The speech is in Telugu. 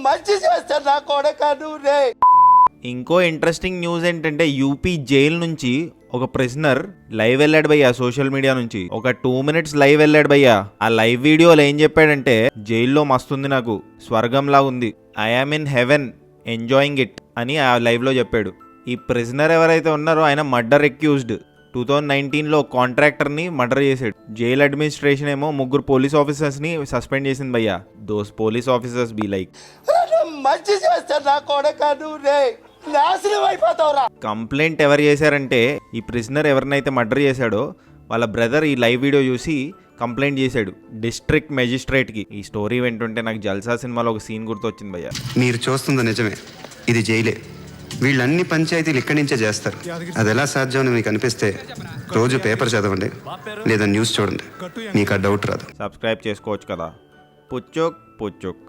మంచి చేస్తాను నా కొడక నువ్వే. ఇంకో ఇంట్రెస్టింగ్ న్యూస్ ఏంటంటే యూపీ జైలు నుంచి ఒక ప్రిజనర్ లైవ్ వెళ్ళాడు భయ్యా. సోషల్ మీడియా నుంచి ఒక 2 minutes లైవ్ వెళ్ళాడు భయ్యా. ఆ లైవ్ వీడియోలో ఏం చెప్పాడంటే, జైల్లో మస్తుంది, నాకు స్వర్గంలా ఉంది, I am in heaven enjoying it అని ఆ లైవ్ లో చెప్పాడు. ఈ ప్రిజనర్ ఎవరైతే ఉన్నారో ఆయన మర్డర్ అక్యూజ్డ్. 2019లో కాంట్రాక్టర్ ని మర్డర్ చేశాడు. జైల్ అడ్మినిస్ట్రేషన్ ఏమో 3 పోలీస్ ఆఫీసర్స్ ని సస్పెండ్ చేసింది భయ్యా. Those police officers be like, మంచి చేస్తాను నా కొడక నువ్వే, నాశనం అయిపోతావురా. కంప్లైంట్ ఎవరు చేశారంటే, ఈ ప్రిజనర్ ఎవరినైతే మర్డర్ చేశాడో వాళ్ళ బ్రదర్ ఈ లైవ్ వీడియో చూసి కంప్లైంట్ చేశాడు డిస్ట్రిక్ట్ మెజిస్ట్రేట్కి. ఈ స్టోరీ వింటుంటే నాకు జల్సా సినిమాలో ఒక సీన్ గుర్తొచ్చింది భయ్యా. మీరు చూస్తుంది నిజమే, ఇది జైలే. వీళ్ళన్ని పంచాయతీలు ఇక్కడి నుంచే చేస్తారు. అది ఎలా సాధ్యం అని మీకు అనిపిస్తే రోజు పేపర్ చదవండి లేదా న్యూస్ చూడండి, మీకు ఆ డౌట్ రాదు. సబ్స్క్రైబ్ చేసుకోవచ్చు కదా. పుచ్చోక్ పుచ్చోక్.